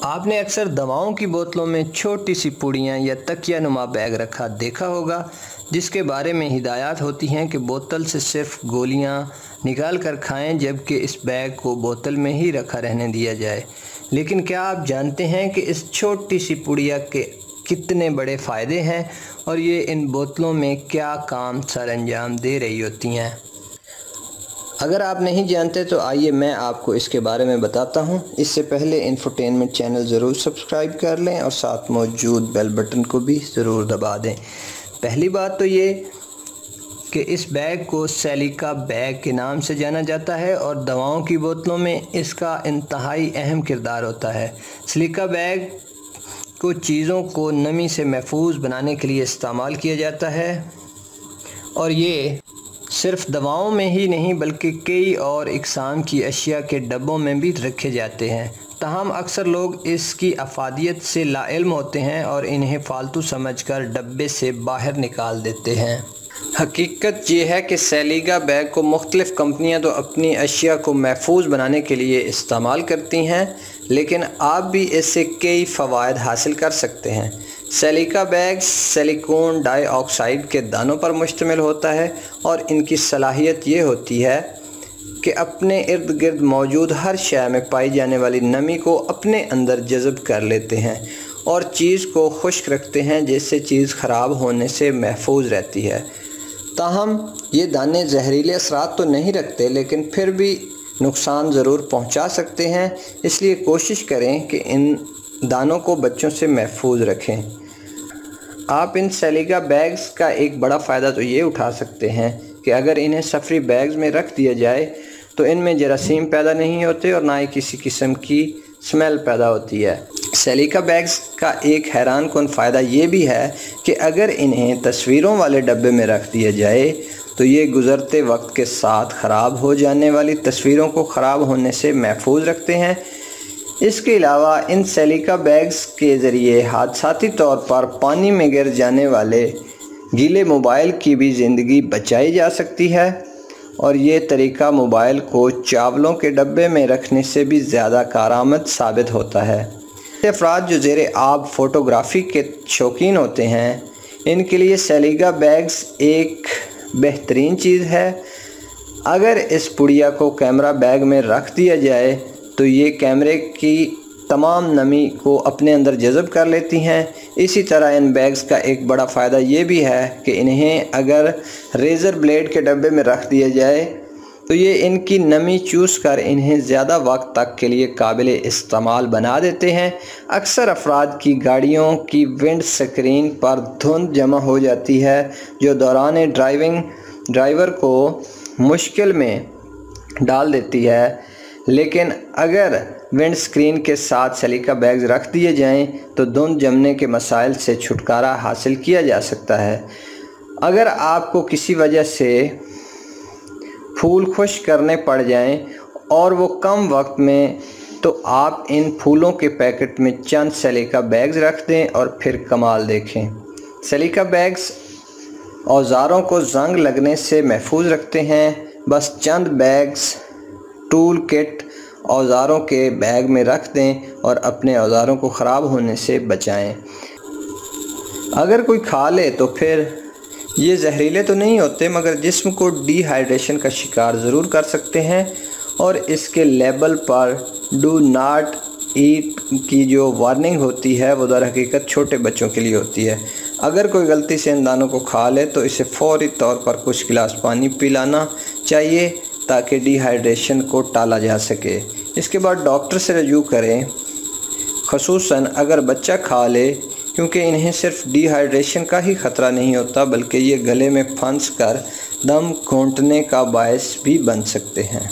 आपने अक्सर दवाओं की बोतलों में छोटी सी पुड़ियाँ या तकिया नुमा बैग रखा देखा होगा, जिसके बारे में हिदायत होती हैं कि बोतल से सिर्फ गोलियाँ निकाल कर खाएं, जबकि इस बैग को बोतल में ही रखा रहने दिया जाए। लेकिन क्या आप जानते हैं कि इस छोटी सी पुड़िया के कितने बड़े फ़ायदे हैं और ये इन बोतलों में क्या काम सर अंजाम दे रही होती हैं? अगर आप नहीं जानते तो आइए मैं आपको इसके बारे में बताता हूं। इससे पहले इंफोटेनमेंट चैनल ज़रूर सब्सक्राइब कर लें और साथ मौजूद बेल बटन को भी ज़रूर दबा दें। पहली बात तो ये कि इस बैग को सेलिका बैग के नाम से जाना जाता है और दवाओं की बोतलों में इसका इंतहाई अहम किरदार होता है। सिलिका बैग को चीज़ों को नमी से महफूज बनाने के लिए इस्तेमाल किया जाता है और ये सिर्फ दवाओं में ही नहीं बल्कि कई और इक़साम की अशिया के डब्बों में भी रखे जाते हैं। ताहम अक्सर लोग इसकी अफादियत से लाइल्म होते हैं और इन्हें फ़ालतू समझकर डब्बे से बाहर निकाल देते हैं। हकीकत ये है कि सेलिका बैग को मुख्तलिफ़ कंपनियां तो अपनी अशिया को महफूज बनाने के लिए इस्तेमाल करती हैं, लेकिन आप भी इससे कई फ़वाइद हासिल कर सकते हैं। सेलिका बैग सिलिकॉन डाइऑक्साइड के दानों पर मुश्तमिल होता है और इनकी सलाहियत ये होती है कि अपने इर्द गिर्द मौजूद हर शय में पाई जाने वाली नमी को अपने अंदर जज़ब कर लेते हैं और चीज़ को खुश्क रखते हैं, जिससे चीज़ ख़राब होने से महफूज रहती है। ताहम ये दाने जहरीले असरात तो नहीं रखते, लेकिन फिर भी नुकसान ज़रूर पहुंचा सकते हैं, इसलिए कोशिश करें कि इन दानों को बच्चों से महफूज रखें। आप इन सेलिका बैग्स का एक बड़ा फ़ायदा तो ये उठा सकते हैं कि अगर इन्हें सफरी बैग्स में रख दिया जाए तो इनमें जरासीम पैदा नहीं होते और ना ही किसी किस्म की स्मेल पैदा होती है। सेलिका बैग्स का एक हैरान कुन फ़ायदा ये भी है कि अगर इन्हें तस्वीरों वाले डब्बे में रख दिया जाए तो ये गुज़रते वक्त के साथ ख़राब हो जाने वाली तस्वीरों को ख़राब होने से महफूज रखते हैं। इसके अलावा इन सेलिका बैग्स के ज़रिए हादसाती तौर पर पानी में गिर जाने वाले गीले मोबाइल की भी ज़िंदगी बचाई जा सकती है और ये तरीका मोबाइल को चावलों के डब्बे में रखने से भी ज़्यादा कारआमद साबित होता है। अफराद जो ज़ेरे आब फ़ोटोग्राफ़ी के शौकीन होते हैं, इनके लिए सेलिका बैग्स एक बेहतरीन चीज़ है। अगर इस पुड़िया को कैमरा बैग में रख दिया जाए तो ये कैमरे की तमाम नमी को अपने अंदर जज़ब कर लेती हैं। इसी तरह इन बैग्स का एक बड़ा फ़ायदा ये भी है कि इन्हें अगर रेज़र ब्लेड के डब्बे में रख दिया जाए तो ये इनकी नमी चूस कर इन्हें ज़्यादा वक्त तक के लिए काबिल इस्तेमाल बना देते हैं। अक्सर अफराद की गाड़ियों की विंड स्क्रीन पर धुंध जमा हो जाती है, जो दौरान ड्राइवर को मुश्किल में डाल देती है, लेकिन अगर विंड स्क्रीन के साथ सेलिका बैग्स रख दिए जाएं तो धुंध जमने के मसाइल से छुटकारा हासिल किया जा सकता है। अगर आपको किसी वजह से फूल खुश्क करने पड़ जाएं और वो कम वक्त में, तो आप इन फूलों के पैकेट में चंद सेलिका बैग्स रख दें और फिर कमाल देखें। सेलिका बैग्स औज़ारों को जंग लगने से महफूज रखते हैं। बस चंद बैग्स टूल किट औज़ारों के बैग में रख दें और अपने औज़ारों को ख़राब होने से बचाएं। अगर कोई खा ले तो फिर ये जहरीले तो नहीं होते, मगर जिस्म को डिहाइड्रेशन का शिकार ज़रूर कर सकते हैं और इसके लेबल पर डू नॉट ईट की जो वार्निंग होती है वो दर हकीकत छोटे बच्चों के लिए होती है। अगर कोई गलती से इन दानों को खा ले तो इसे फ़ौरी तौर पर कुछ गिलास पानी पिलाना चाहिए ताकि डिहाइड्रेशन को टाला जा सके। इसके बाद डॉक्टर से रजू करें, ख़ुसूसन अगर बच्चा खा ले, क्योंकि इन्हें सिर्फ डिहाइड्रेशन का ही ख़तरा नहीं होता बल्कि ये गले में फंस कर दम घोंटने का बायस भी बन सकते हैं।